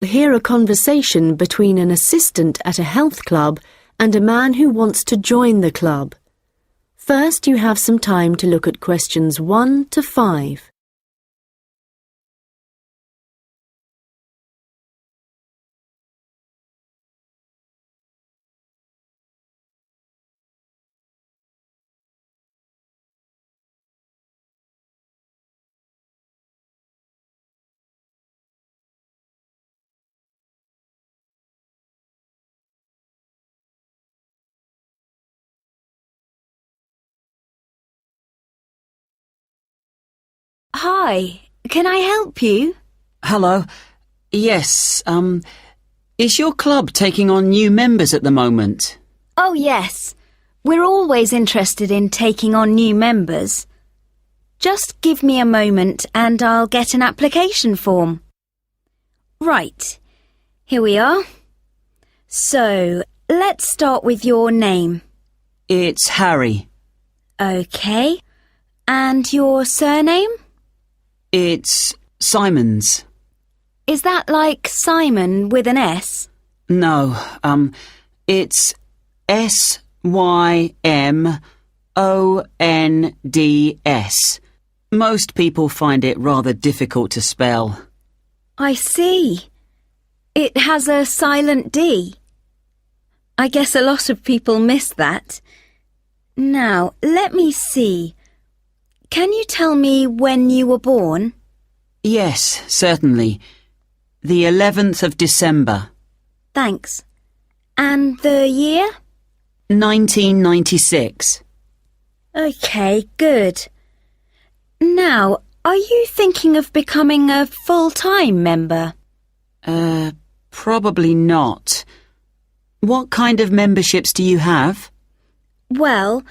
hear a conversation between an assistant at a health club and a man who wants to join the club. First, you have some time to look at questions 1 to 5. Hi, can I help you? Hello. Yes, is your club taking on new members at the moment? Oh, yes. We're always interested in taking on new members. Just give me a moment and I'll get an application form. Right, here we are. So, let's start with your name. It's Harry. OK. And your surname? It's Simons. Is that like Simon with an S? No, it's Symonds. Most people find it rather difficult to spell. I see. It has a silent D. I guess a lot of people miss that. Now, let me see. Can you tell me when you were born? Yes, certainly. The 11th of December. Thanks. And the year? 1996. OK, good. Now, are you thinking of becoming a full-time member? Probably not. What kind of memberships do you have? Well,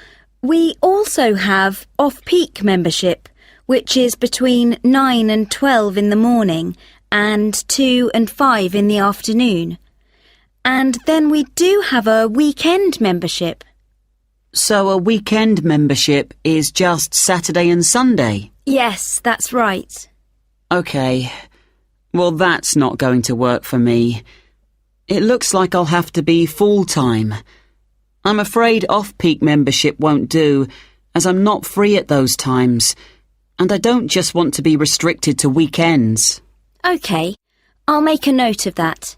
we also have off-peak membership, which is between 9 and 12 in the morning and 2 and 5 in the afternoon. And then we do have a weekend membership. So a weekend membership is just Saturday and Sunday? Yes, that's right. OK. Well, that's not going to work for me. It looks like I'll have to be full-time. I'm afraid off-peak membership won't do, as I'm not free at those times, and I don't just want to be restricted to weekends. OK, I'll make a note of that.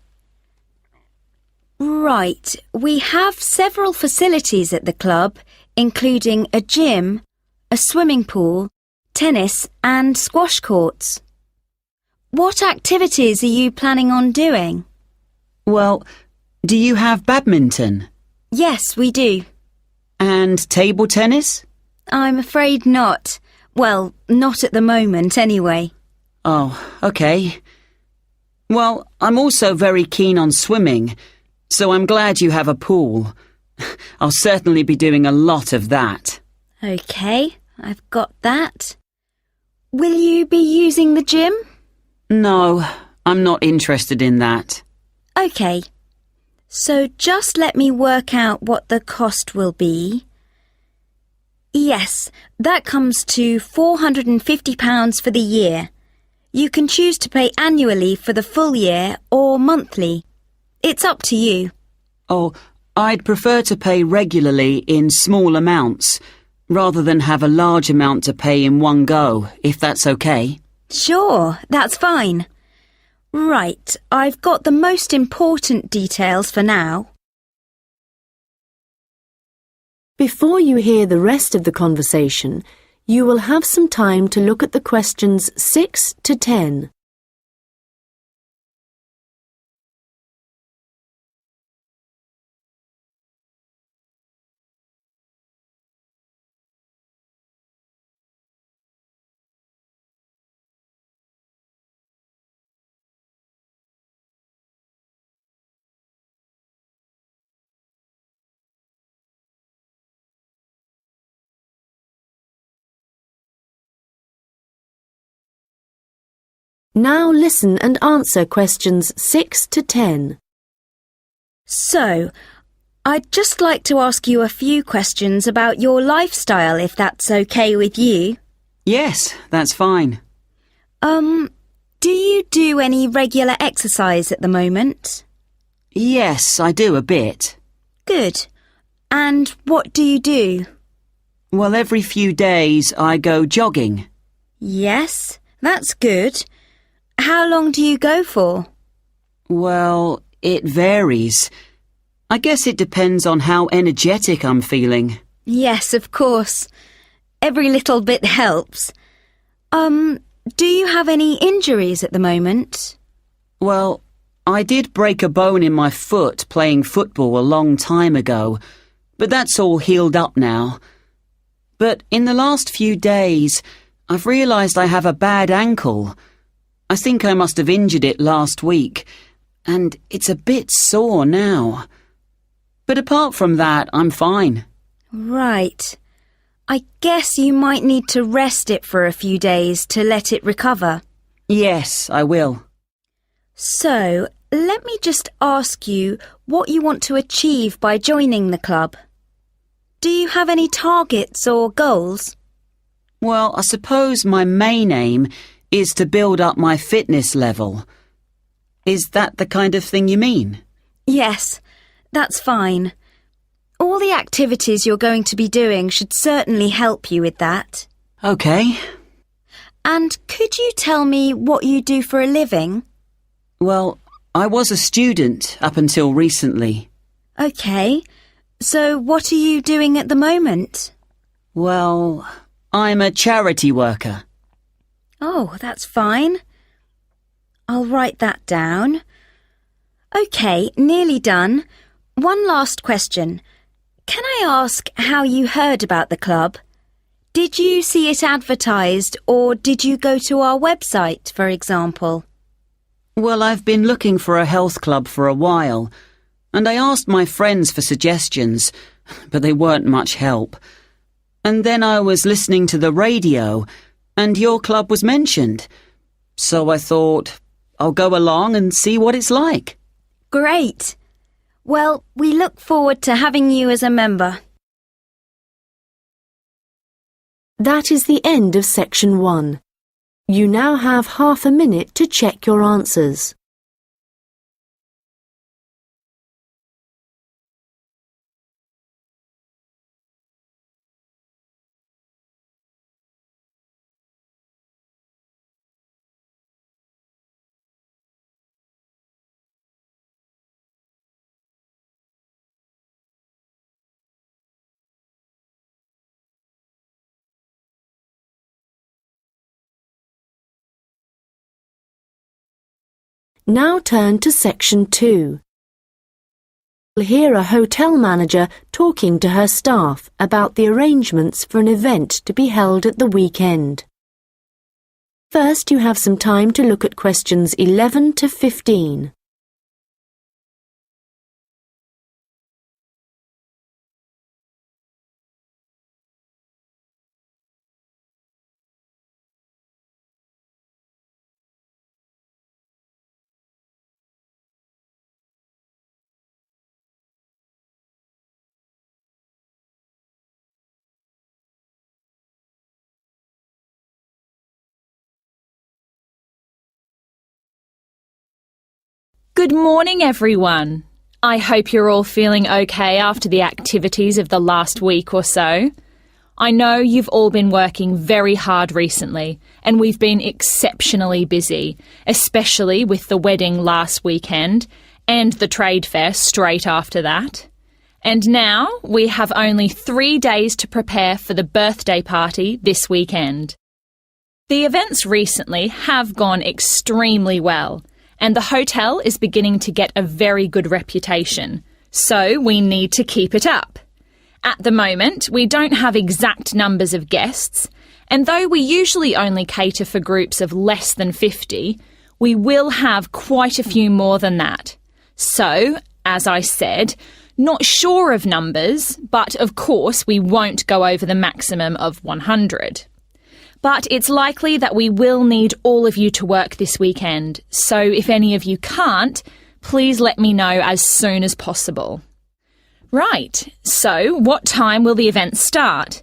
Right, we have several facilities at the club, including a gym, a swimming pool, tennis and squash courts. What activities are you planning on doing? Well, do you have badminton? Yes, we do. And table tennis? I'm afraid not. Well, not at the moment, anyway. Oh, OK. Well, I'm also very keen on swimming, so I'm glad you have a pool. I'll certainly be doing a lot of that. OK, I've got that. Will you be using the gym? No, I'm not interested in that. OK. So just let me work out what the cost will be. Yes, that comes to £450 for the year. You can choose to pay annually for the full year or monthly. It's up to you. Oh, I'd prefer to pay regularly in small amounts, rather than have a large amount to pay in one go, if that's OK. Sure, that's fine. Right, I've got the most important details for now. Before you hear the rest of the conversation, you will have some time to look at the questions 6 to 10. Now listen and answer questions 6 to 10. So, I'd just like to ask you a few questions about your lifestyle, if that's OK with you. Yes, that's fine. Do Do you do any regular exercise at the moment? Yes, I do a bit. Good. And what do you do? Well, every few days I go jogging. Yes, that's good. How long do you go for? Well, it varies. I guess it depends on how energetic I'm feeling. Yes, of course. Every little bit helps. Do you have any injuries at the moment? Well, I did break a bone in my foot playing football a long time ago, but that's all healed up now. But in the last few days, I've realised I have a bad ankle. I think I must have injured it last week, and it's a bit sore now. But apart from that, I'm fine. Right. I guess you might need to rest it for a few days to let it recover. Yes, I will. So, let me just ask you what you want to achieve by joining the club. Do you have any targets or goals? Well, I suppose my main aim is to build up my fitness level. Is that the kind of thing you mean? Yes, that's fine. All the activities you're going to be doing should certainly help you with that. OK. And could you tell me what you do for a living? Well, I was a student up until recently. OK. So what are you doing at the moment? Well, I'm a charity worker. Oh, that's fine. I'll write that down. OK, nearly done. One last question. Can I ask how you heard about the club? Did you see it advertised or did you go to our website, for example? Well, I've been looking for a health club for a while, and I asked my friends for suggestions, but they weren't much help. And then I was listening to the radio, and your club was mentioned. So I thought, I'll go along and see what it's like. Great. Well, we look forward to having you as a member. That is the end of section 1. You now have half a minute to check your answers. Now turn to section 2. You'll hear a hotel manager talking to her staff about the arrangements for an event to be held at the weekend. First, you have some time to look at questions 11 to 15. Good morning, everyone. I hope you're all feeling okay after the activities of the last week or so. I know you've all been working very hard recently, and we've been exceptionally busy, especially with the wedding last weekend and the trade fair straight after that. And now we have only 3 days to prepare for the birthday party this weekend. The events recently have gone extremely well, and the hotel is beginning to get a very good reputation, so we need to keep it up. At the moment, we don't have exact numbers of guests, and though we usually only cater for groups of less than 50, we will have quite a few more than that. So, as I said, not sure of numbers, but of course we won't go over the maximum of 100. But it's likely that we will need all of you to work this weekend, so if any of you can't, please let me know as soon as possible. Right, so what time will the event start?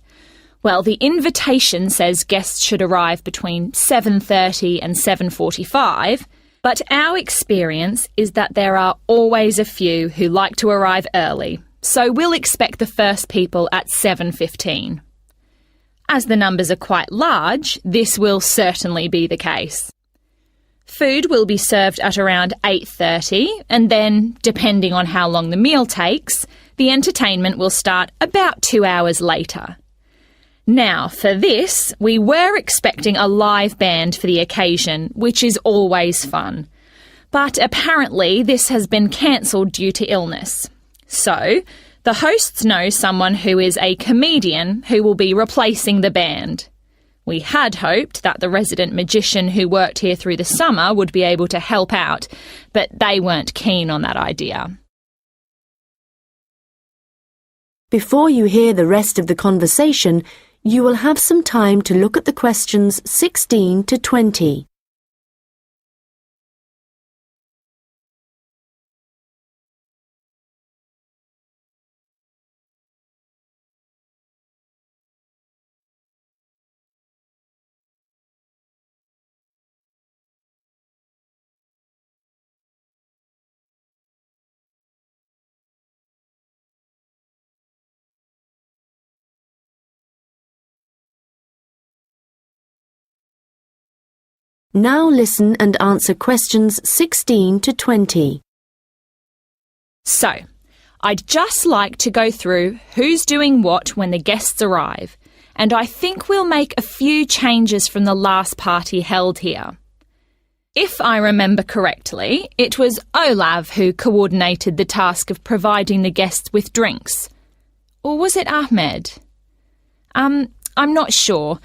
Well, the invitation says guests should arrive between 7:30 and 7:45, but our experience is that there are always a few who like to arrive early, so we'll expect the first people at 7:15. As the numbers are quite large, this will certainly be the case. Food will be served at around 8:30, and then, depending on how long the meal takes, the entertainment will start about 2 hours later. Now, for this, we were expecting a live band for the occasion, which is always fun. But apparently this has been cancelled due to illness. So, the hosts know someone who is a comedian who will be replacing the band. We had hoped that the resident magician who worked here through the summer would be able to help out, but they weren't keen on that idea. Before you hear the rest of the conversation, you will have some time to look at the questions 16 to 20. Now listen and answer questions 16 to 20. So, I'd just like to go through who's doing what when the guests arrive, and I think we'll make a few changes from the last party held here. If I remember correctly, it was Olav who coordinated the task of providing the guests with drinks. Or was it Ahmed? I'm not sure.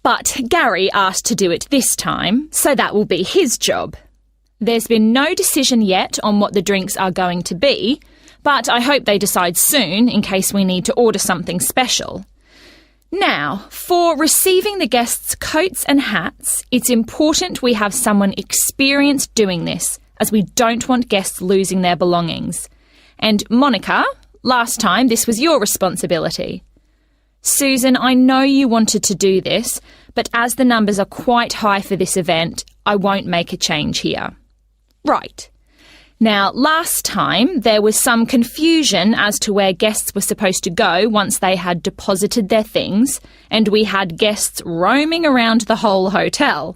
But Gary asked to do it this time, so that will be his job. There's been no decision yet on what the drinks are going to be, but I hope they decide soon in case we need to order something special. Now, for receiving the guests' coats and hats, it's important we have someone experienced doing this, as we don't want guests losing their belongings. And Monica, last time this was your responsibility. Susan, I know you wanted to do this, but as the numbers are quite high for this event, I won't make a change here. Right. Now, last time there was some confusion as to where guests were supposed to go once they had deposited their things, and we had guests roaming around the whole hotel.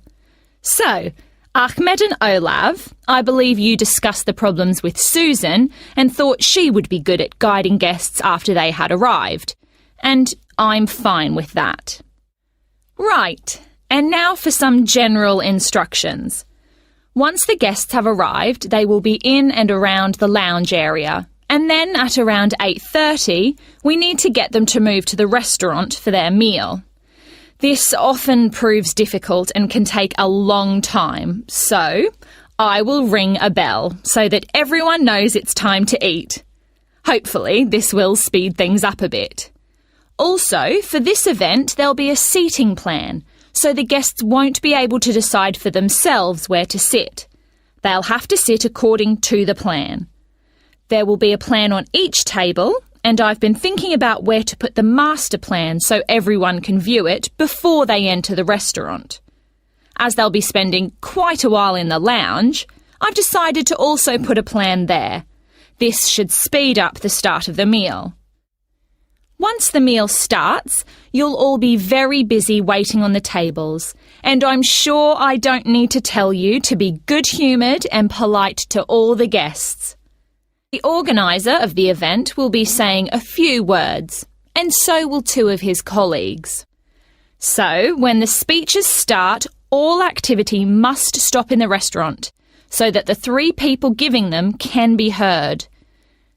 So, Ahmed and Olav, I believe you discussed the problems with Susan and thought she would be good at guiding guests after they had arrived. And I'm fine with that. Right, and now for some general instructions. Once the guests have arrived, they will be in and around the lounge area, and then at around 8:30, we need to get them to move to the restaurant for their meal. This often proves difficult and can take a long time, so I will ring a bell so that everyone knows it's time to eat. Hopefully, this will speed things up a bit. Also, for this event, there'll be a seating plan, so the guests won't be able to decide for themselves where to sit. They'll have to sit according to the plan. There will be a plan on each table, and I've been thinking about where to put the master plan so everyone can view it before they enter the restaurant. As they'll be spending quite a while in the lounge, I've decided to also put a plan there. This should speed up the start of the meal. Once the meal starts, you'll all be very busy waiting on the tables, and I'm sure I don't need to tell you to be good-humoured and polite to all the guests. The organiser of the event will be saying a few words, and so will two of his colleagues. So, when the speeches start, all activity must stop in the restaurant, so that the three people giving them can be heard.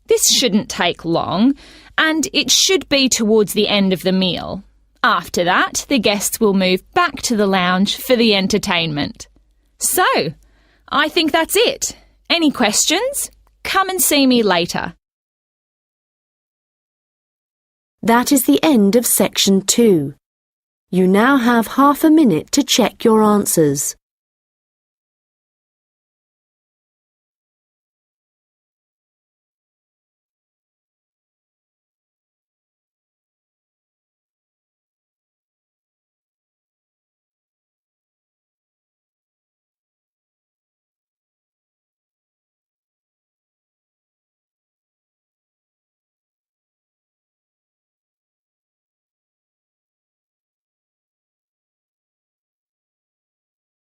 This shouldn't take long, and it should be towards the end of the meal. After that, the guests will move back to the lounge for the entertainment. So, I think that's it. Any questions? Come and see me later. That is the end of section 2. You now have half a minute to check your answers.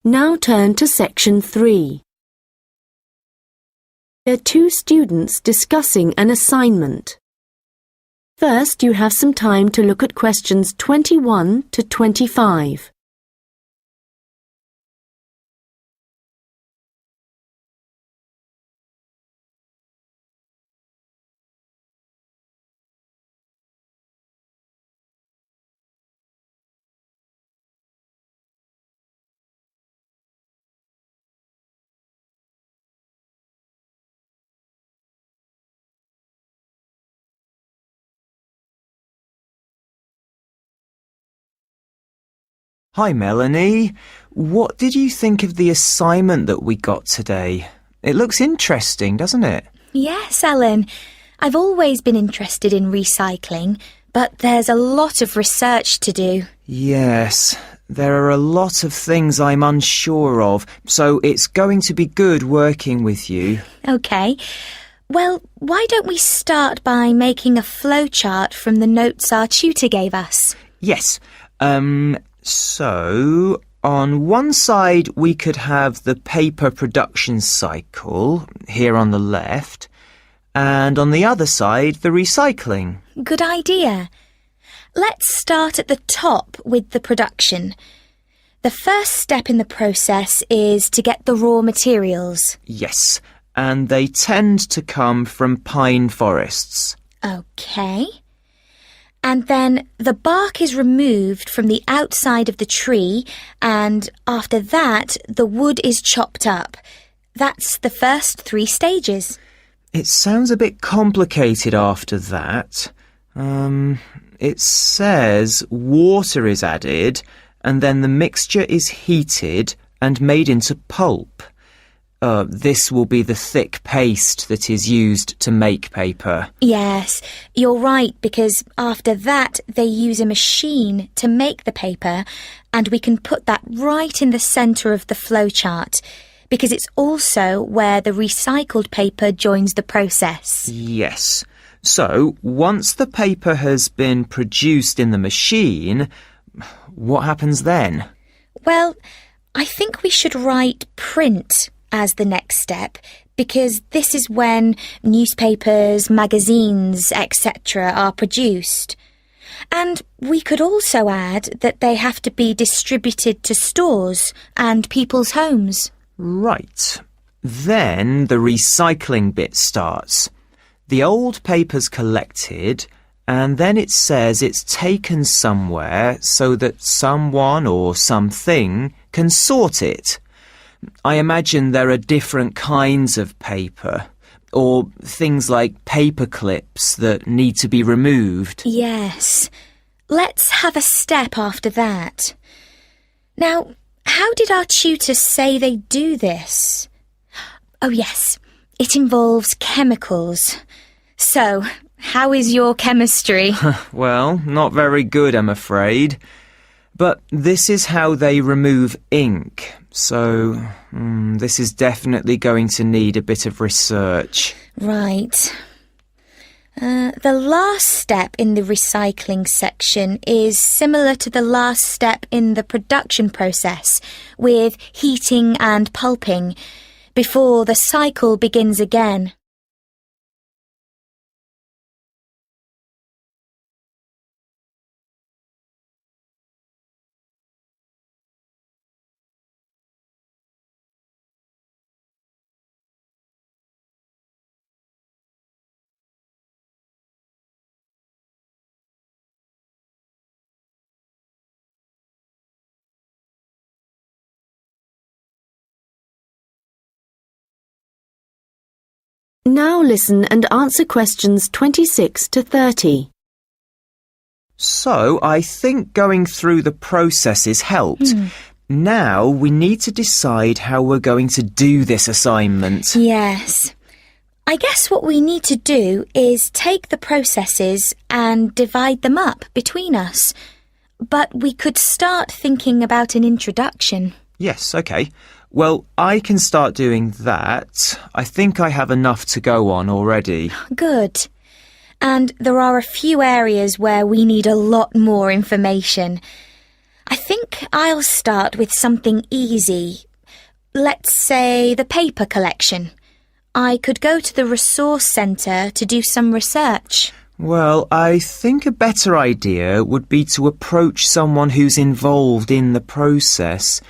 Now turn to section 3. There are two students discussing an assignment. First, you have some time to look at questions 21 to 25. Hi Melanie, what did you think of the assignment that we got today? It looks interesting, doesn't it? Yes, Ellen. I've always been interested in recycling, but there's a lot of research to do. Yes, there are a lot of things I'm unsure of, so it's going to be good working with you. OK. Well, why don't we start by making a flowchart from the notes our tutor gave us? Yes, so on one side we could have the paper production cycle, here on the left, and on the other side the recycling. Good idea. Let's start at the top with the production. The first step in the process is to get the raw materials. Yes, and they tend to come from pine forests. OK. And then the bark is removed from the outside of the tree, and after that, the wood is chopped up. That's the first 3 stages. It sounds a bit complicated after that. It says water is added, and then the mixture is heated and made into pulp. This will be the thick paste that is used to make paper. Yes, you're right, because after that they use a machine to make the paper, and we can put that right in the centre of the flowchart, because it's also where the recycled paper joins the process. Yes. So, once the paper has been produced in the machine, what happens then? Well, I think we should write print as the next step, because this is when newspapers, magazines, etc. are produced. And we could also add that they have to be distributed to stores and people's homes. Right. Then the recycling bit starts. The old paper's collected, and then it says it's taken somewhere so that someone or something can sort it. I imagine there are different kinds of paper, or things like paper clips that need to be removed. Yes. Let's have a step after that. Now, how did our tutors say they do this? Oh yes, it involves chemicals. So, how is your chemistry? Well, not very good, I'm afraid. But this is how they remove ink, so this is definitely going to need a bit of research. Right. The last step in the recycling section is similar to the last step in the production process, with heating and pulping, before the cycle begins again. Now listen and answer questions 26 to 30. So, I think going through the processes helped. Now we need to decide how we're going to do this assignment. Yes. I guess what we need to do is take the processes and divide them up between us. But we could start thinking about an introduction. Yes, OK. Well, I can start doing that. I think I have enough to go on already. Good. And there are a few areas where we need a lot more information. I think I'll start with something easy. Let's say the paper collection. I could go to the resource centre to do some research. Well, I think a better idea would be to approach someone who's involved in the process.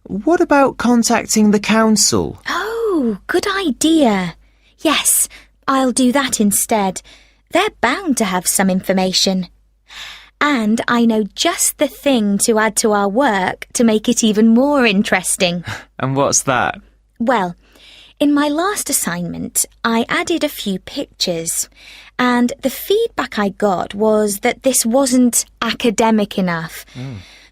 What about contacting the council? Oh, good idea. Yes, I'll do that instead. They're bound to have some information. And I know just the thing to add to our work to make it even more interesting. And what's that? Well, in my last assignment, I added a few pictures, and the feedback I got was that this wasn't academic enough.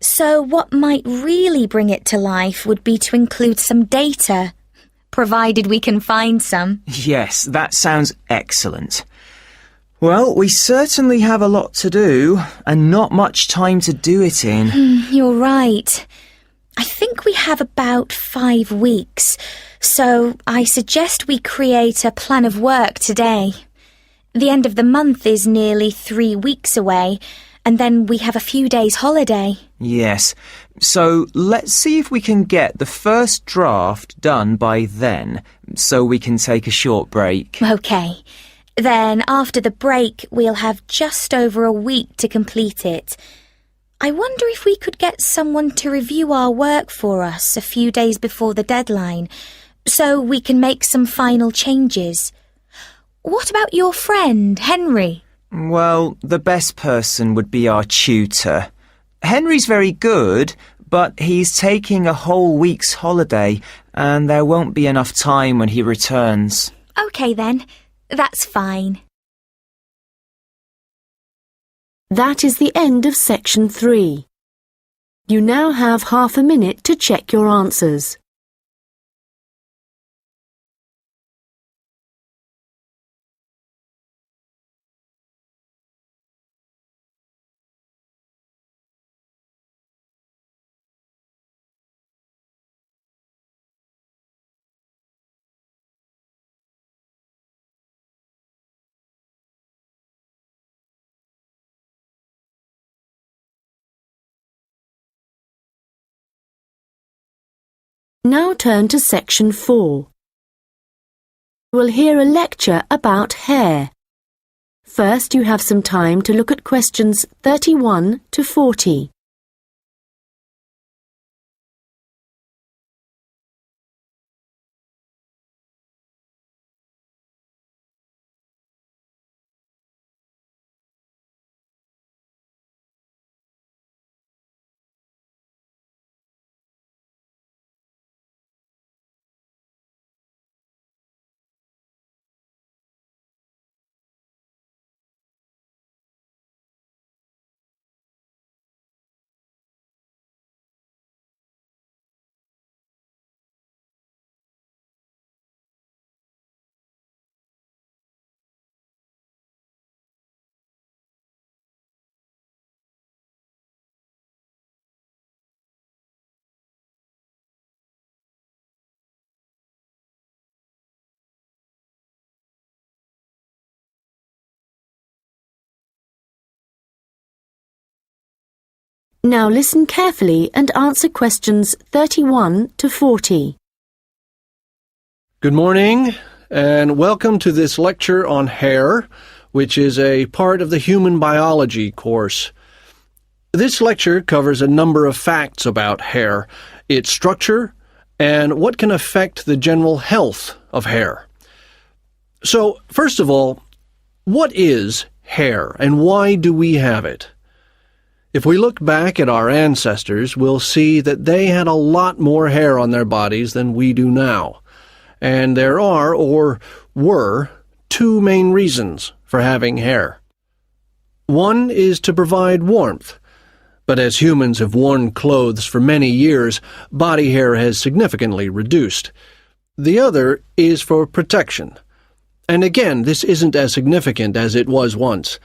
So what might really bring it to life would be to include some data, provided we can find some. Yes, that sounds excellent. Well, we certainly have a lot to do, and not much time to do it in. You're right. I think we have about 5 weeks, so I suggest we create a plan of work today. The end of the month is nearly 3 weeks away, and then we have a few days holiday. Yes, so let's see if we can get the first draft done by then, so we can take a short break. OK. Then after the break, we'll have just over a week to complete it. I wonder if we could get someone to review our work for us a few days before the deadline, so we can make some final changes. What about your friend, Henry? Well, the best person would be our tutor. Henry's very good, but he's taking a whole week's holiday, and there won't be enough time when he returns. OK then, that's fine. That is the end of section 3. You now have half a minute to check your answers. Now turn to section 4. You will hear a lecture about hair. First, you have some time to look at questions 31 to 40. Now listen carefully and answer questions 31 to 40. Good morning, and welcome to this lecture on hair, which is a part of the human biology course. This lecture covers a number of facts about hair, its structure, and what can affect the general health of hair. So, first of all, what is hair, and why do we have it? If we look back at our ancestors, we'll see that they had a lot more hair on their bodies than we do now. And there are, or were, 2 main reasons for having hair. One is to provide warmth. But as humans have worn clothes for many years, body hair has significantly reduced. The other is for protection. And again, this isn't as significant as it was once.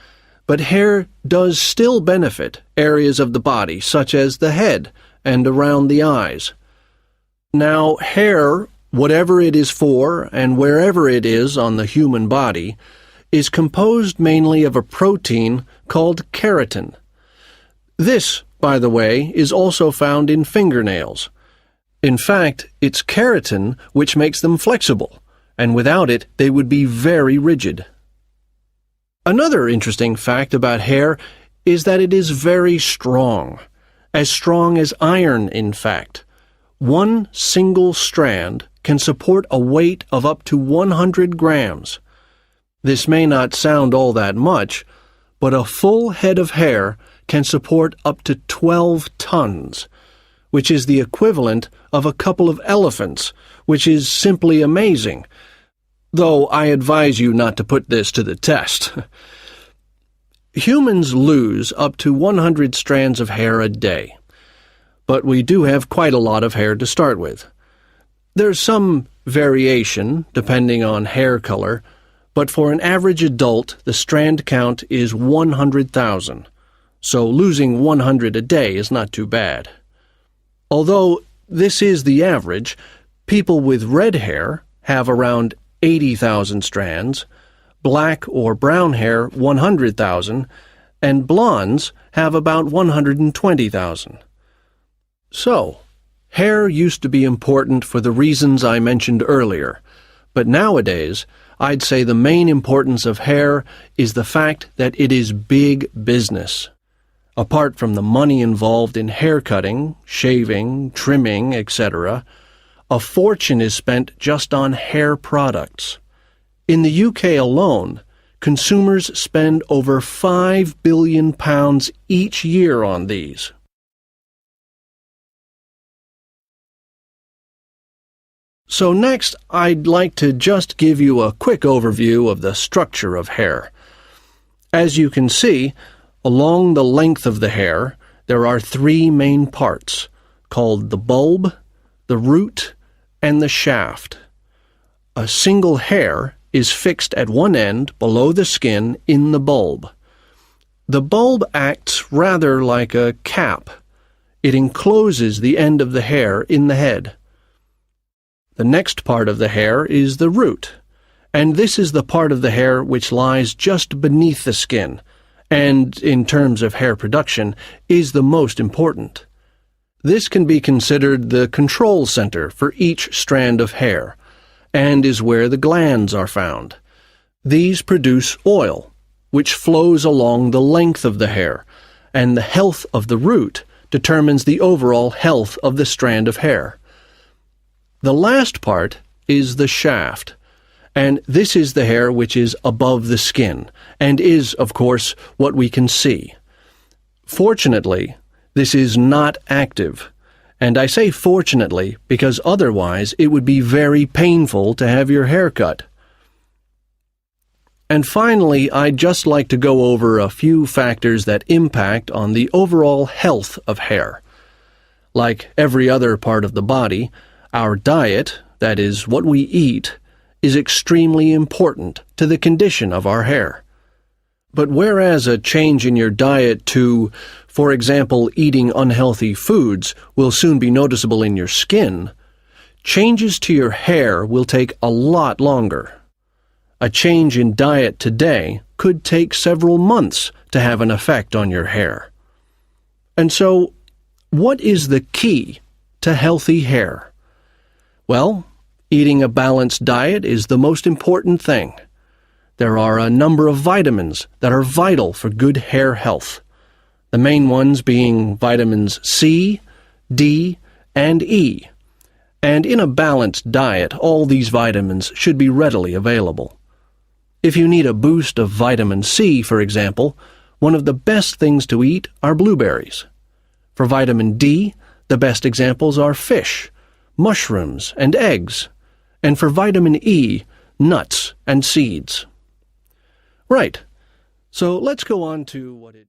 But hair does still benefit areas of the body, such as the head and around the eyes. Now, hair, whatever it is for and wherever it is on the human body, is composed mainly of a protein called keratin. This by the way, is also found in fingernails. In fact, it's keratin which makes them flexible, and without it they would be very rigid. Another interesting fact about hair is that it is very strong as iron, in fact. One single strand can support a weight of up to 100 grams. This may not sound all that much, but a full head of hair can support up to 12 tons, which is the equivalent of a couple of elephants, which is simply amazing, though I advise you not to put this to the test. Humans lose up to 100 strands of hair a day, but we do have quite a lot of hair to start with. There's some variation depending on hair color, but for an average adult, the strand count is 100,000, so losing 100 a day is not too bad. Although this is the average, people with red hair have around 80,000 strands, black or brown hair 100,000, and blondes have about 120,000. So, hair used to be important for the reasons I mentioned earlier, but nowadays I'd say the main importance of hair is the fact that it is big business. Apart from the money involved in hair cutting, shaving, trimming, etc., a fortune is spent just on hair products. In the UK alone, consumers spend over £5 billion each year on these. So next, I'd like to just give you a quick overview of the structure of hair. As you can see, along the length of the hair, there are three main parts, called the bulb, the root, and the shaft. A single hair is fixed at one end below the skin in the bulb. The bulb acts rather like a cap. It encloses the end of the hair in the head. The next part of the hair is the root, and this is the part of the hair which lies just beneath the skin, and, in terms of hair production, is the most important. This can be considered the control center for each strand of hair, and is where the glands are found. These produce oil, which flows along the length of the hair, and the health of the root determines the overall health of the strand of hair. The last part is the shaft, and this is the hair which is above the skin, and is, of course, what we can see. Fortunately, this is not active, and I say fortunately because otherwise it would be very painful to have your hair cut. And finally, I'd just like to go over a few factors that impact on the overall health of hair. Like every other part of the body, our diet, that is, what we eat, is extremely important to the condition of our hair. But whereas a change in your diet to, for example, eating unhealthy foods will soon be noticeable in your skin, changes to your hair will take a lot longer. A change in diet today could take several months to have an effect on your hair. And so, what is the key to healthy hair? Well, eating a balanced diet is the most important thing. There are a number of vitamins that are vital for good hair health, the main ones being vitamins C, D, and E. And in a balanced diet, all these vitamins should be readily available. If you need a boost of vitamin C, for example, one of the best things to eat are blueberries. For vitamin D, the best examples are fish, mushrooms, and eggs, and for vitamin E, nuts and seeds. Right, so let's go on to what it